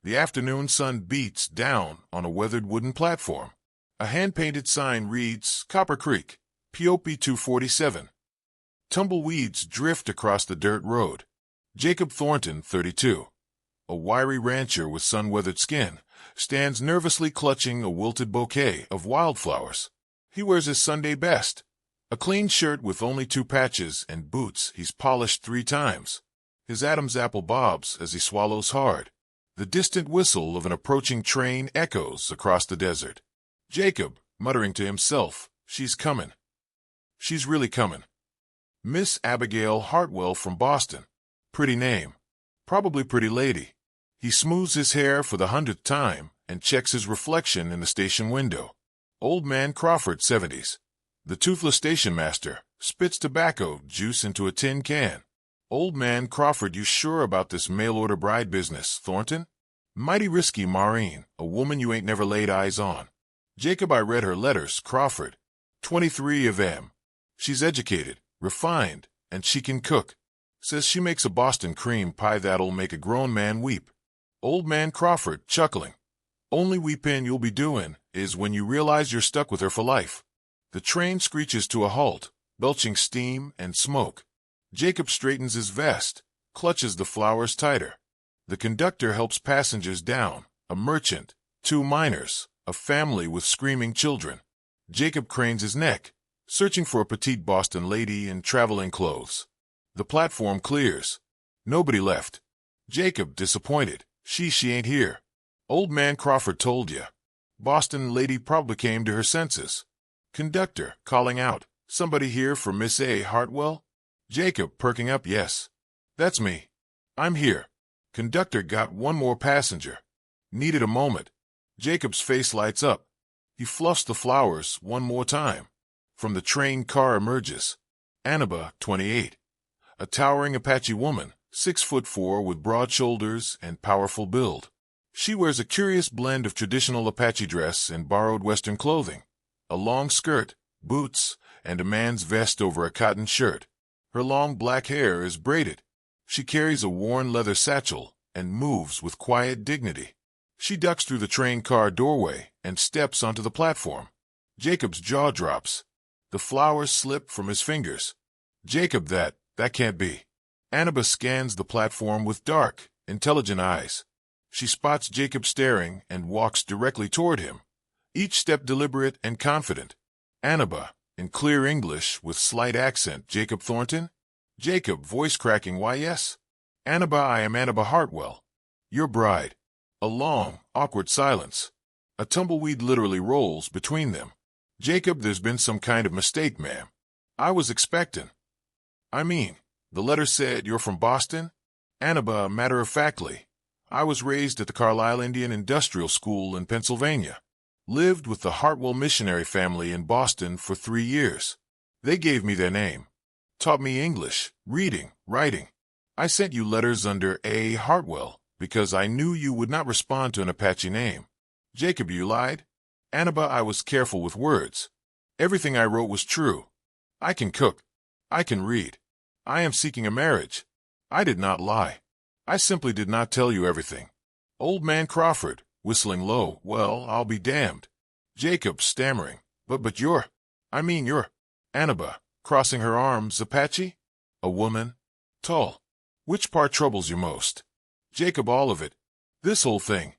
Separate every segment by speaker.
Speaker 1: The afternoon sun beats down on a weathered wooden platform. A hand-painted sign reads, Copper Creek, POP 247. Tumbleweeds drift across the dirt road. Jacob Thornton, 32, a wiry rancher with sun-weathered skin, stands nervously clutching a wilted bouquet of wildflowers. He wears his Sunday best, a clean shirt with only 2 patches and boots he's polished 3 times. His Adam's apple bobs as he swallows hard. The distant whistle of an approaching train echoes across the desert. Jacob, muttering to himself, she's coming. She's really coming. Miss Abigail Hartwell from Boston. Pretty name. Probably pretty lady. He smooths his hair for the 100th time and checks his reflection in the station window. Old man Crawford, 70s. The toothless station master spits tobacco juice into a tin can. Old man Crawford, you sure about this mail-order bride business, Thornton? Mighty risky, Maureen, a woman you ain't never laid eyes on. Jacob, I read her letters, Crawford. 23 of M. She's educated, refined, and she can cook. Says she makes a Boston cream pie that'll make a grown man weep. Old man Crawford, chuckling. Only weepin' you'll be doing is when you realize you're stuck with her for life. The train screeches to a halt, belching steam and smoke. Jacob straightens his vest, clutches the flowers tighter. The conductor helps passengers down, a merchant, 2 miners, a family with screaming children. Jacob cranes his neck, searching for a petite Boston lady in traveling clothes. The platform clears. Nobody left. Jacob, disappointed. She ain't here. Old man Crawford told ya. Boston lady probably came to her senses. Conductor, calling out, somebody here for Miss A. Hartwell? Jacob, perking up, yes. That's me. I'm here. Conductor, got 1 more passenger. Needed a moment. Jacob's face lights up. He fluffs the flowers 1 more time. From the train car emerges Anaba, 28, a towering Apache woman, 6'4" with broad shoulders and powerful build. She wears a curious blend of traditional Apache dress and borrowed Western clothing, a long skirt, boots, and a man's vest over a cotton shirt. Her long black hair is braided. She carries a worn leather satchel and moves with quiet dignity. She ducks through the train car doorway and steps onto the platform. Jacob's jaw drops. The flowers slip from his fingers. Jacob, that can't be. Anaba scans the platform with dark, intelligent eyes. She spots Jacob staring and walks directly toward him, each step deliberate and confident. Anaba, in clear English with slight accent, Jacob Thornton? Jacob, voice cracking, why yes. Anaba, I am Anaba Hartwell, your bride. A long, awkward silence. A tumbleweed literally rolls between them. Jacob, there's been some kind of mistake, ma'am. I was expecting. I mean, the letter said you're from Boston? Anaba, matter-of-factly. I was raised at the Carlisle Indian Industrial School in Pennsylvania. Lived with the Hartwell missionary family in Boston for 3 years. They gave me their name. Taught me English, reading, writing. I sent you letters under A. Hartwell because I knew you would not respond to an Apache name. Jacob, you lied? Anaba, I was careful with words. Everything I wrote was true. I can cook. I can read. I am seeking a marriage. I did not lie. I simply did not tell you everything. Old man Crawford, whistling low, well, I'll be damned. Jacob, stammering, but you're, Anaba, crossing her arms, Apache? A woman? Tall. Which part troubles you most? Jacob, all of it. This whole thing.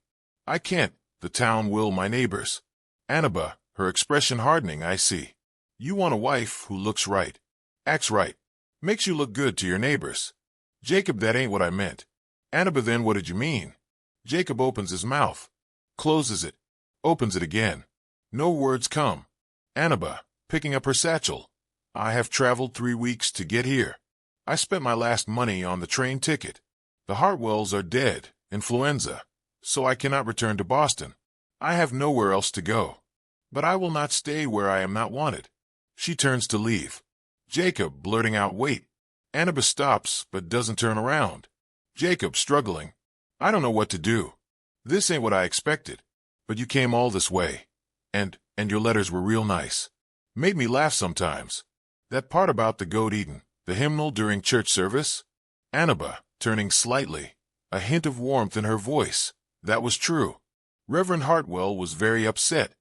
Speaker 1: I can't, the town will, my neighbors. Anaba, her expression hardening, I see. You want a wife who looks right, acts right, makes you look good to your neighbors. Jacob, that ain't what I meant. Anaba, then what did you mean? Jacob opens his mouth, closes it, opens it again. No words come. Anaba, picking up her satchel. I have traveled 3 weeks to get here. I spent my last money on the train ticket. The Hartwells are dead, influenza, so I cannot return to Boston. I have nowhere else to go. But I will not stay where I am not wanted. She turns to leave. Jacob, blurting out, wait. Anaba stops, but doesn't turn around. Jacob, struggling. I don't know what to do. This ain't what I expected. But you came all this way. And your letters were real nice. Made me laugh sometimes. That part about the goat eaten, the hymnal during church service? Anaba, turning slightly, a hint of warmth in her voice. That was true. Reverend Hartwell was very upset.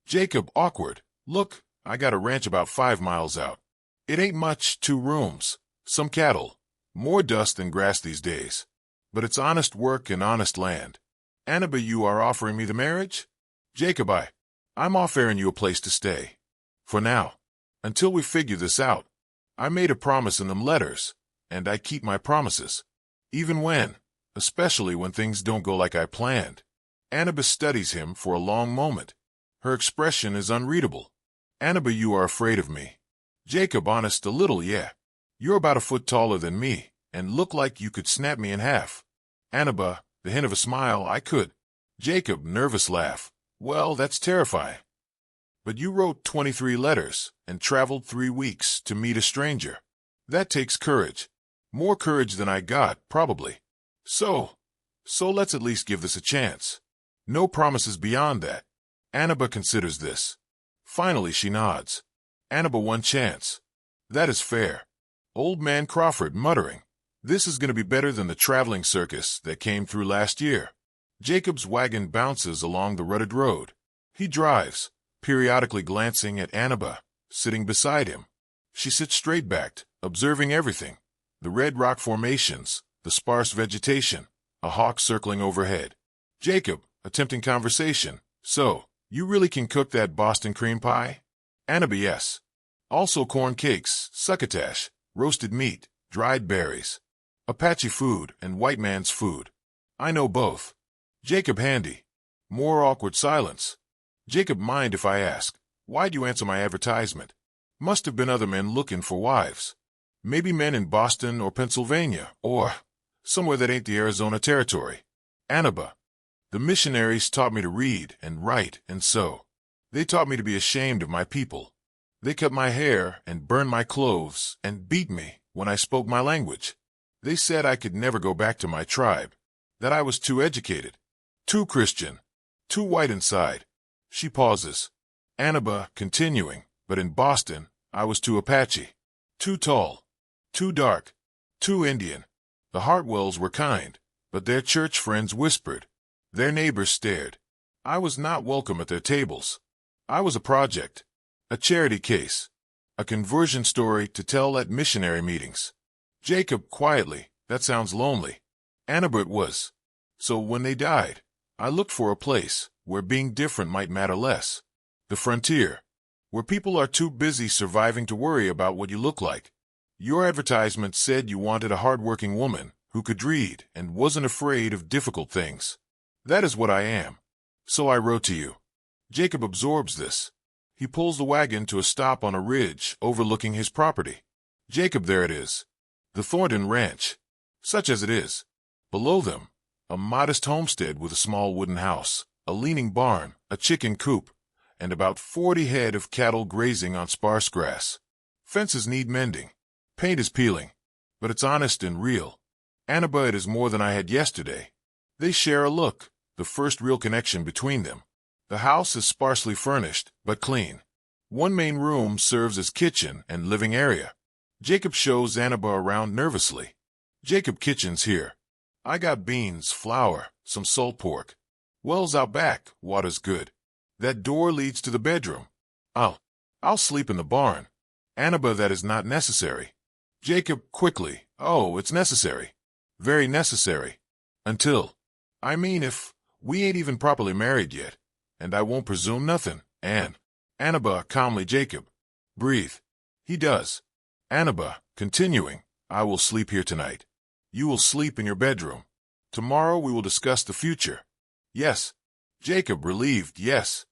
Speaker 1: Jacob, awkward. Look, I got a ranch about 5 miles out. It ain't much, 2 rooms, some cattle, more dust than grass these days. But it's honest work and honest land. Anaba, you are offering me the marriage? Jacob, I'm offering you a place to stay. For now. Until we figure this out. I made a promise in them letters, and I keep my promises. Even when, especially when things don't go like I planned. Anaba studies him for a long moment. Her expression is unreadable. Anaba, you are afraid of me. Jacob, honest a little, yeah. You're about a foot taller than me, and look like you could snap me in half. Anaba, the hint of a smile, I could. Jacob, nervous laugh. Well, that's terrifying. But you wrote 23 letters, and traveled 3 weeks to meet a stranger. That takes courage. More courage than I got, probably. So let's at least give this a chance. No promises beyond that. Anaba considers this. Finally, she nods. Anaba, one chance. That is fair. Old man Crawford muttering. This is going to be better than the traveling circus that came through last year. Jacob's wagon bounces along the rutted road. He drives, periodically glancing at Anaba, sitting beside him. She sits straight-backed, observing everything. The red rock formations, the sparse vegetation, a hawk circling overhead. Jacob, attempting conversation. So, you really can cook that Boston cream pie? Anaba, yes. Also corn cakes, succotash, roasted meat, dried berries. Apache food and white man's food. I know both. Jacob, handy. More awkward silence. Jacob, mind if I ask, why'd you answer my advertisement? Must have been other men looking for wives. Maybe men in Boston or Pennsylvania, or somewhere that ain't the Arizona territory. Anaba. The missionaries taught me to read and write and sew. They taught me to be ashamed of my people. They cut my hair and burned my clothes and beat me when I spoke my language. They said I could never go back to my tribe, that I was too educated, too Christian, too white inside. She pauses. Anaba, continuing, but in Boston, I was too Apache, too tall, too dark, too Indian. The Hartwells were kind, but their church friends whispered. Their neighbors stared. I was not welcome at their tables. I was a project, a charity case, a conversion story to tell at missionary meetings. Jacob, quietly, that sounds lonely. Anaba, it was. So when they died, I looked for a place where being different might matter less. The frontier, where people are too busy surviving to worry about what you look like. Your advertisement said you wanted a hard-working woman who could read and wasn't afraid of difficult things. That is what I am. So I wrote to you. Jacob absorbs this. He pulls the wagon to a stop on a ridge overlooking his property. Jacob, there it is. The Thornton Ranch. Such as it is. Below them, a modest homestead with a small wooden house, a leaning barn, a chicken coop, and about 40 head of cattle grazing on sparse grass. Fences need mending. Paint is peeling. But it's honest and real. Anaba, it is more than I had yesterday. They share a look, the first real connection between them. The house is sparsely furnished, but clean. One main room serves as kitchen and living area. Jacob shows Anaba around nervously. Jacob, kitchen's here. I got beans, flour, some salt pork. Well's out back, water's good. That door leads to the bedroom. I'll sleep in the barn. Anaba, that is not necessary. Jacob, quickly, oh, it's necessary. Very necessary. Until, I mean, if we ain't even properly married yet, and I won't presume nothing, and Anaba, calmly, Jacob, breathe. He does. Anaba, continuing, I will sleep here tonight. You will sleep in your bedroom. Tomorrow we will discuss the future. Yes. Jacob, relieved, yes.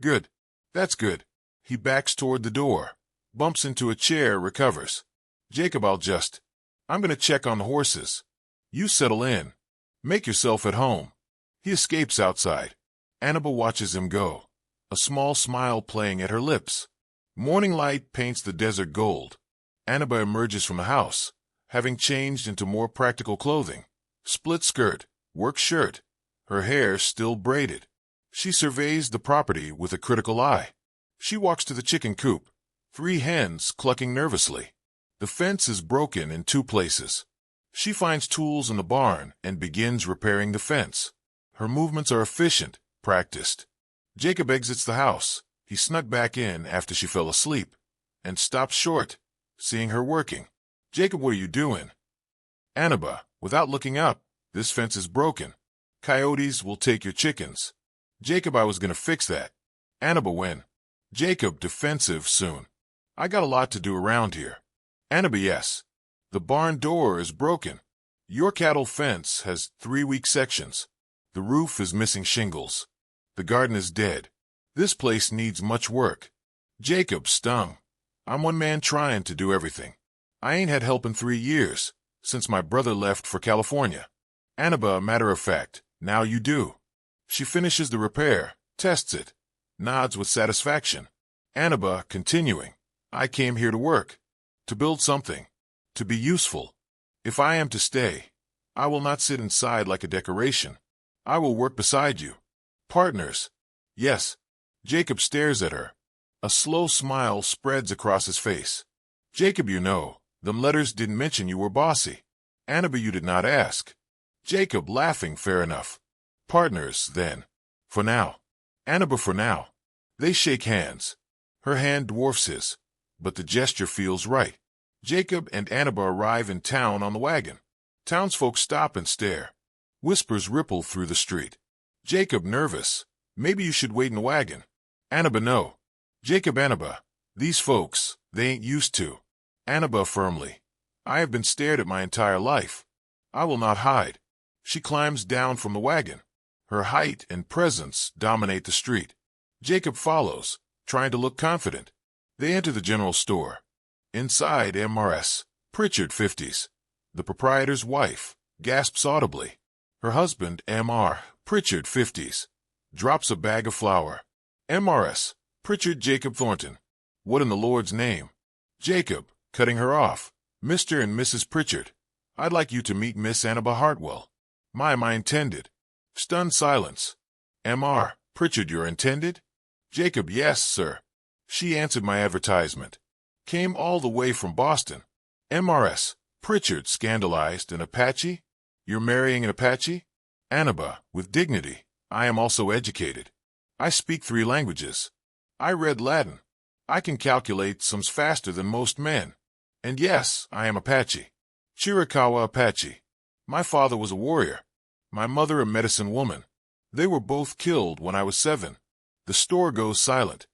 Speaker 1: Good. That's good. He backs toward the door, bumps into a chair, recovers. Jacob, I'm going to check on the horses. You settle in. Make yourself at home. He escapes outside. Anaba watches him go, a small smile playing at her lips. Morning light paints the desert gold. Anaba emerges from the house, having changed into more practical clothing. Split skirt, work shirt, her hair still braided. She surveys the property with a critical eye. She walks to the chicken coop, 3 hens clucking nervously. The fence is broken in 2 places. She finds tools in the barn and begins repairing the fence. Her movements are efficient, practiced. Jacob exits the house. He snuck back in after she fell asleep and stops short, seeing her working. Jacob, what are you doing? Anaba, without looking up, this fence is broken. Coyotes will take your chickens. Jacob, I was gonna fix that. Anaba, when? Jacob, defensive, soon. I got a lot to do around here. Anaba, yes. The barn door is broken. Your cattle fence has 3 weak sections. The roof is missing shingles. The garden is dead. This place needs much work. Jacob, stung. I'm one man trying to do everything. I ain't had help in 3 years, since my brother left for California. Anaba, matter of fact, now you do. She finishes the repair, tests it, nods with satisfaction. Anaba, continuing. I came here to work, to build something, to be useful. If I am to stay, I will not sit inside like a decoration. I will work beside you. Partners. Yes. Jacob stares at her. A slow smile spreads across his face. Jacob, you know, them letters didn't mention you were bossy. Anaba, you did not ask. Jacob, laughing, fair enough. Partners, then. For now. Anaba, for now. They shake hands. Her hand dwarfs his, but the gesture feels right. Jacob and Anaba arrive in town on the wagon. Townsfolk stop and stare. Whispers ripple through the street. Jacob, nervous. Maybe you should wait in the wagon. Anaba, no. Jacob, Anaba, these folks, they ain't used to. Anaba, firmly. I have been stared at my entire life. I will not hide. She climbs down from the wagon. Her height and presence dominate the street. Jacob follows, trying to look confident. They enter the general store. Inside, MRS, Pritchard, 50s. The proprietor's wife gasps audibly. Her husband, M.R., Pritchard, 50s, drops a bag of flour. MRS, Pritchard, Jacob Thornton. What in the Lord's name? Jacob, cutting her off. Mr. and Mrs. Pritchard, I'd like you to meet Miss Anaba Hartwell. My intended. Stunned silence. M.R., Pritchard, your intended? Jacob, yes, sir. She answered my advertisement. Came all the way from Boston. M.R.S., Pritchard, scandalized, an Apache? You're marrying an Apache? Anaba, with dignity. I am also educated. I speak 3 languages. I read Latin. I can calculate sums faster than most men. And yes, I am Apache. Chiricahua Apache. My father was a warrior. My mother a medicine woman. They were both killed when I was 7. The store goes silent.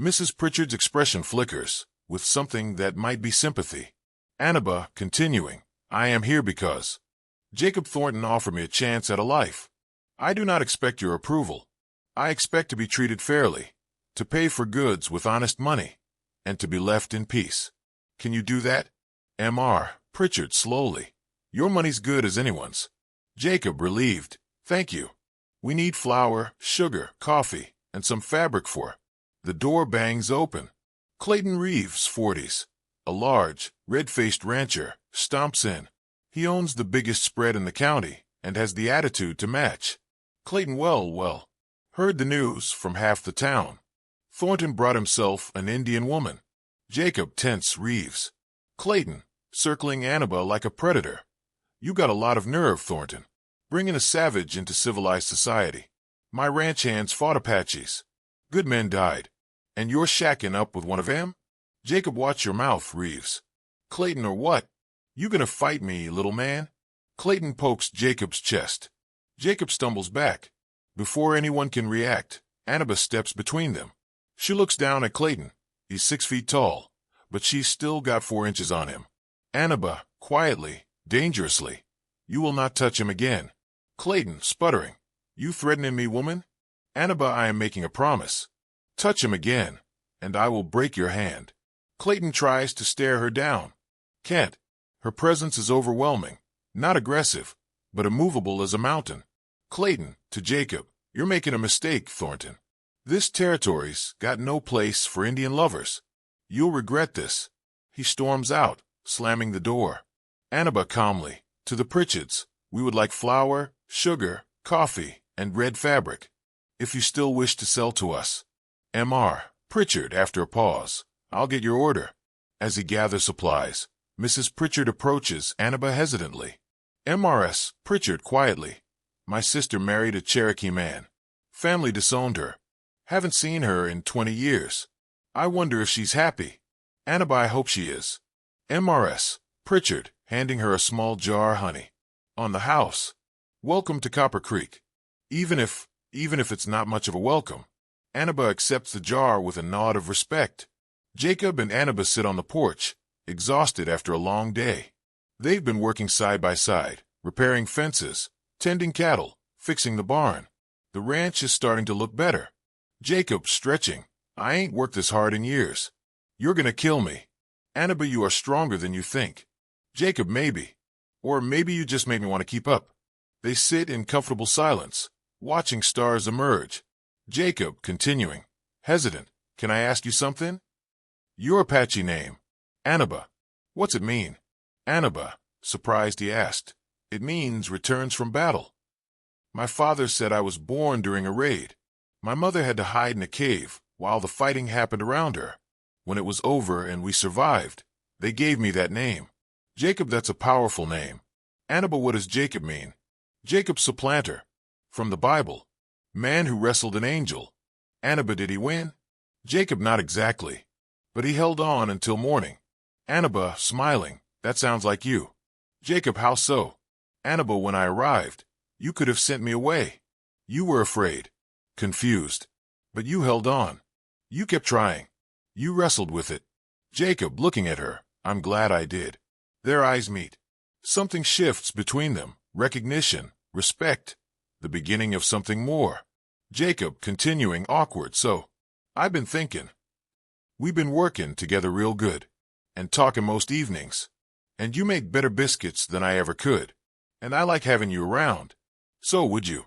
Speaker 1: Mrs. Pritchard's expression flickers, with something that might be sympathy. Anaba, continuing. I am here because Jacob Thornton offered me a chance at a life. I do not expect your approval. I expect to be treated fairly, to pay for goods with honest money, and to be left in peace. Can you do that? M.R. Pritchard, slowly. Your money's good as anyone's. Jacob, relieved. Thank you. We need flour, sugar, coffee, and some fabric for. The door bangs open. Clayton Reeves, 40s, a large, red-faced rancher, stomps in. He owns the biggest spread in the county and has the attitude to match. Clayton, well, heard the news from half the town. Thornton brought himself an Indian woman. Jacob, tense, Reeves. Clayton, circling Anaba like a predator. You got a lot of nerve, Thornton. Bringing a savage into civilized society. My ranch hands fought Apaches. Good men died. And you're shacking up with one of them? Jacob, watch your mouth, Reeves. Clayton, or what? You gonna fight me, little man? Clayton pokes Jacob's chest. Jacob stumbles back. Before anyone can react, Anaba steps between them. She looks down at Clayton. He's 6 feet tall, but she's still got 4 inches on him. Anaba, quietly, dangerously. You will not touch him again. Clayton, sputtering. You threatening me, woman? Anaba, I am making a promise. Touch him again, and I will break your hand. Clayton tries to stare her down. Can't. Her presence is overwhelming. Not aggressive, but immovable as a mountain. Clayton, to Jacob, you're making a mistake, Thornton. This territory's got no place for Indian lovers. You'll regret this. He storms out, slamming the door. Anaba, calmly, to the Pritchards, we would like flour, sugar, coffee, and red fabric. If you still wish to sell to us. M.R. Pritchard, after a pause, I'll get your order. As he gathers supplies, Mrs. Pritchard approaches Anaba hesitantly. M.R.S. Pritchard, quietly. My sister married a Cherokee man. Family disowned her. Haven't seen her in 20 years. I wonder if she's happy. Anaba, I hope she is. MRS. Pritchard, handing her a small jar, honey. On the house. Welcome to Copper Creek. Even if it's not much of a welcome. Anaba accepts the jar with a nod of respect. Jacob and Anaba sit on the porch, exhausted after a long day. They've been working side by side, repairing fences, tending cattle, fixing the barn. The ranch is starting to look better. Jacob stretching. I ain't worked this hard in years. You're gonna kill me. Anaba, you are stronger than you think. Jacob, maybe. Or maybe you just make me want to keep up. They sit in comfortable silence, watching stars emerge. Jacob continuing. Hesitant. Can I ask you something? Your Apache name. Anaba. What's it mean? Anaba. Surprised, he asked. It means returns from battle. My father said I was born during a raid. My mother had to hide in a cave while the fighting happened around her. When it was over and we survived, they gave me that name. Jacob, that's a powerful name. Anaba, what does Jacob mean? Jacob, supplanter. From the Bible. Man who wrestled an angel. Anaba, did he win? Jacob, not exactly. But he held on until morning. Anaba, smiling. That sounds like you. Jacob, how so? Anaba, when I arrived, you could have sent me away. You were afraid. Confused. But you held on. You kept trying. You wrestled with it. Jacob, looking at her. I'm glad I did. Their eyes meet. Something shifts between them. Recognition. Respect. The beginning of something more. Jacob, continuing, awkward. So, I've been thinking. We've been working together real good. And talking most evenings. And you make better biscuits than I ever could. And I like having you around. So would you?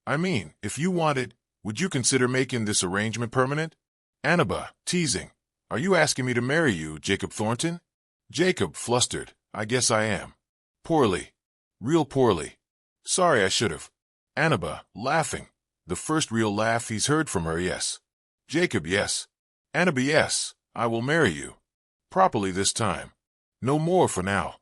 Speaker 1: I mean, if you wanted, would you consider making this arrangement permanent? Anaba, teasing. Are you asking me to marry you, Jacob Thornton? Jacob, flustered. I guess I am. Poorly. Real poorly. Sorry, I should have. Anaba, laughing. The first real laugh he's heard from her, yes. Jacob, yes. Anaba, yes. I will marry you. Properly this time. No more for now.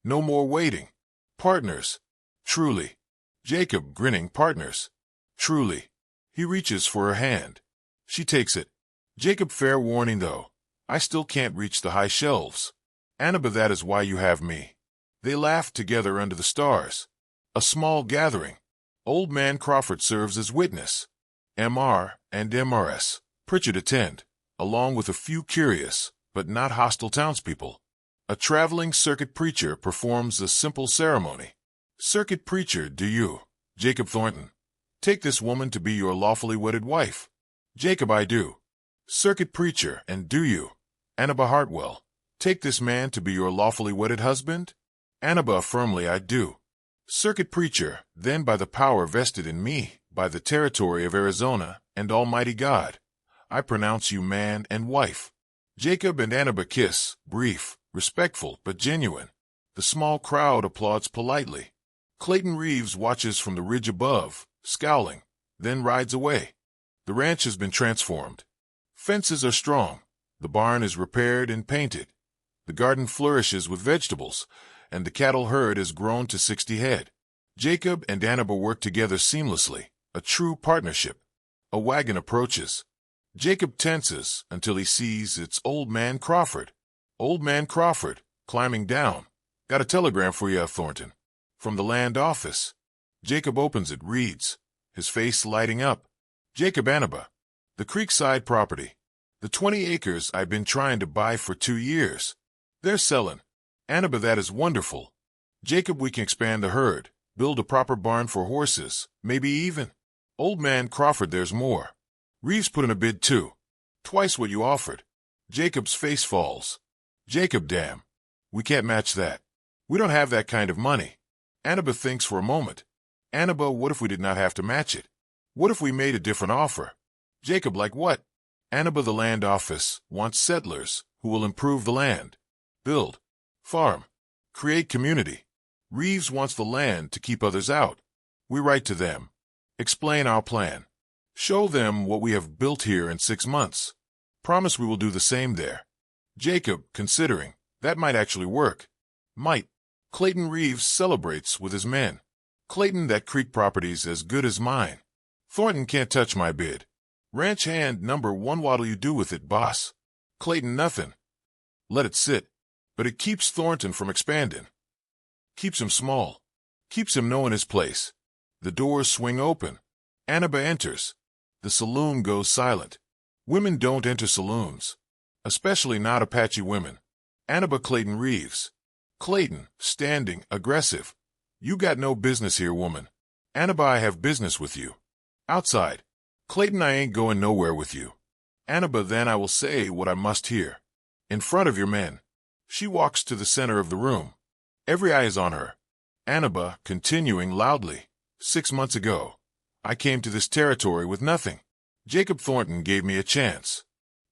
Speaker 1: No more waiting. Partners. Truly. Jacob, grinning, partners. Truly. He reaches for her hand. She takes it. Jacob, fair warning though. I still can't reach the high shelves. Anaba, that is why you have me. They laughed together under the stars. A small gathering. Old Man Crawford serves as witness. MR and MRS. Pritchard attend, along with a few curious, but not hostile townspeople. A traveling circuit preacher performs a simple ceremony. Circuit preacher, do you, Jacob Thornton, take this woman to be your lawfully wedded wife? Jacob, I do. Circuit preacher, and do you, Anaba Hartwell, take this man to be your lawfully wedded husband? Anaba, firmly, I do. Circuit preacher, then by the power vested in me, by the territory of Arizona, and Almighty God, I pronounce you man and wife. Jacob and Anaba kiss, brief, respectful, but genuine. The small crowd applauds politely. Clayton Reeves watches from the ridge above, scowling, then rides away. The ranch has been transformed. Fences are strong. The barn is repaired and painted. The garden flourishes with vegetables, and the cattle herd has grown to 60 head. Jacob and Anaba work together seamlessly, a true partnership. A wagon approaches. Jacob tenses until he sees it's Old Man Crawford. Old Man Crawford, climbing down. Got a telegram for you, Thornton. From the land office. Jacob opens it, reads, his face lighting up. Jacob, Anaba. The Creekside property. The 20 acres I've been trying to buy for 2 years. They're selling. Anaba, that is wonderful. Jacob, we can expand the herd, build a proper barn for horses, maybe even. Old Man Crawford, there's more. Reeves put in a bid too. Twice what you offered. Jacob's face falls. Jacob, damn. We can't match that. We don't have that kind of money. Anaba thinks for a moment. Anaba, what if we did not have to match it? What if we made a different offer? Jacob, like what? Anaba, the land office wants settlers who will improve the land. Build. Farm. Create community. Reeves wants the land to keep others out. We write to them. Explain our plan. Show them what we have built here in 6 months. Promise we will do the same there. Jacob, considering, that might actually work. Might. Clayton Reeves celebrates with his men. Clayton, that creek property's as good as mine. Thornton can't touch my bid. Ranch hand number one, what'll you do with it, boss? Clayton, nothing. Let it sit. But it keeps Thornton from expanding. Keeps him small. Keeps him knowing his place. The doors swing open. Anaba enters. The saloon goes silent. Women don't enter saloons. Especially not Apache women. Anaba, Clayton Reeves. Clayton, standing, aggressive. You got no business here, woman. Anaba, I have business with you. Outside. Clayton, I ain't going nowhere with you. Anaba, then I will say what I must hear. In front of your men. She walks to the center of the room. Every eye is on her. Anaba, continuing loudly. 6 months ago, I came to this territory with nothing. Jacob Thornton gave me a chance.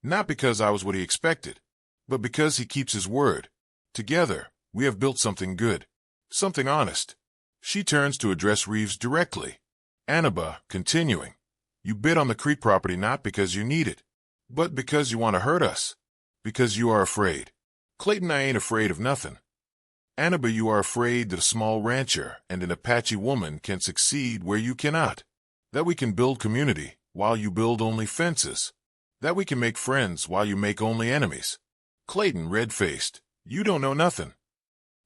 Speaker 1: Not because I was what he expected, but because he keeps his word. Together, we have built something good. Something honest. She turns to address Reeves directly. Anaba, continuing. You bid on the creek property not because you need it, but because you want to hurt us. Because you are afraid. Clayton, I ain't afraid of nothing. Anaba, you are afraid that a small rancher and an Apache woman can succeed where you cannot. That we can build community while you build only fences. That we can make friends while you make only enemies. Clayton, red-faced. You don't know nothing.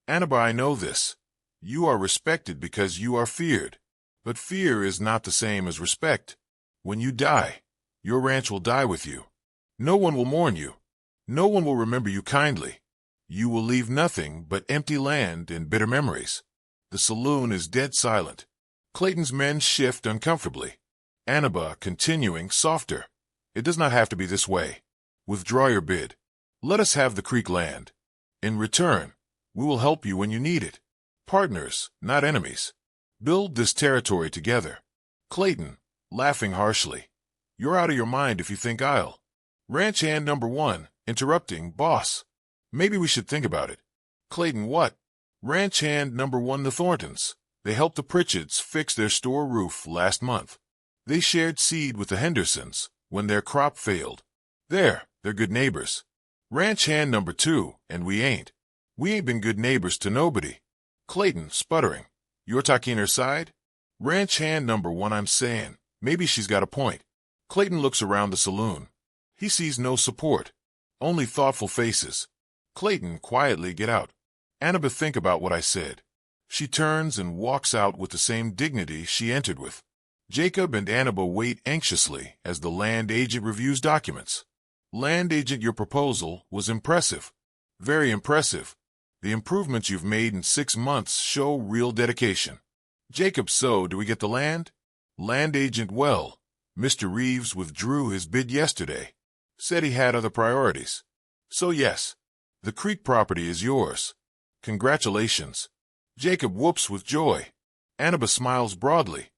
Speaker 1: Anaba, I know this. You are respected because you are feared. But fear is not the same as respect. When you die, your ranch will die with you. No one will mourn you. No one will remember you kindly. You will leave nothing but empty land and bitter memories. The saloon is dead silent. Clayton's men shift uncomfortably. Anaba, continuing, softer. It does not have to be this way. Withdraw your bid. Let us have the creek land. In return, we will help you when you need it. Partners, not enemies. Build this territory together. Clayton, laughing harshly. You're out of your mind if you think I'll. Ranch hand number one, interrupting, boss. Maybe we should think about it. Clayton, what? Ranch hand number one, the Thorntons. They helped the Pritchards fix their store roof last month. They shared seed with the Hendersons when their crop failed. They're good neighbors. Ranch hand number two, and we ain't. We ain't been good neighbors to nobody. Clayton, sputtering. You're talking her side? Ranch hand number one, I'm saying. Maybe she's got a point. Clayton looks around the saloon. He sees no support. Only thoughtful faces. Clayton, quietly, get out. Anaba, think about what I said. She turns and walks out with the same dignity she entered with. Jacob and Anaba wait anxiously as the land agent reviews documents. Land agent, your proposal was impressive. Very impressive. The improvements you've made in 6 months show real dedication. Jacob, so do we get the land? Land agent, well, Mr. Reeves withdrew his bid yesterday. Said he had other priorities. So yes, the creek property is yours. Congratulations. Jacob whoops with joy. Anaba smiles broadly.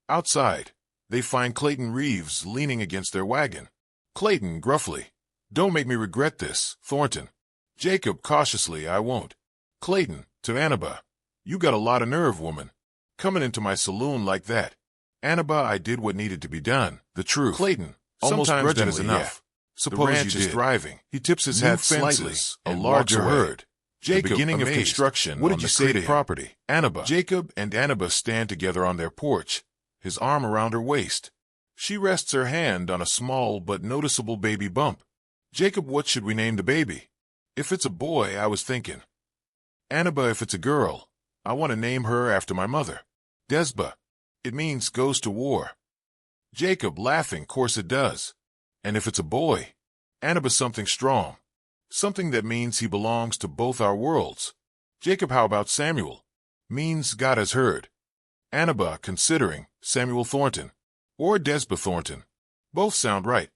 Speaker 1: Outside, they find Clayton Reeves leaning against their wagon. Clayton, gruffly. Don't make me regret this, Thornton. Jacob, cautiously, I won't. Clayton, to Anaba. You got a lot of nerve, woman. Coming into my saloon like that. Anaba, I did what needed to be done. The truth. Clayton, almost grudgingly, that is enough. Suppose the ranch is thriving. He tips his hat slightly. A larger herd. Jacob, the beginning amazed. Of construction. What did you say to him? Property. Anaba. Jacob and Anaba stand together on their porch, his arm around her waist. She rests her hand on a small but noticeable baby bump. Jacob, what should we name the baby? If it's a boy, I was thinking. Anaba, if it's a girl, I want to name her after my mother. Desba. It means goes to war. Jacob, laughing, course it does. And if it's a boy, Anaba, something strong. Something that means he belongs to both our worlds. Jacob, how about Samuel? Means God has heard. Anaba, considering, Samuel Thornton. Or Desba Thornton. Both sound right.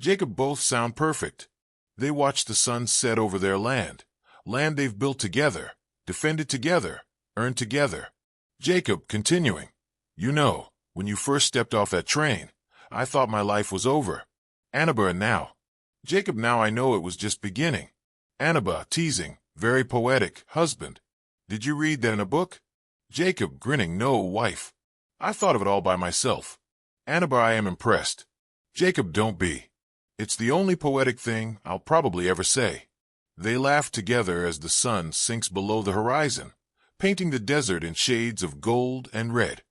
Speaker 1: Jacob, both sound perfect. They watch the sun set over their land. Land they've built together, defended together, earned together. Jacob, continuing. You know, when you first stepped off that train, I thought my life was over. Anaba, and now. Jacob, now I know it was just beginning. Anaba, teasing, very poetic, husband. Did you read that in a book? Jacob, grinning, no, wife. I thought of it all by myself. Anaba, I am impressed. Jacob, don't be. It's the only poetic thing I'll probably ever say. They laugh together as the sun sinks below the horizon, painting the desert in shades of gold and red.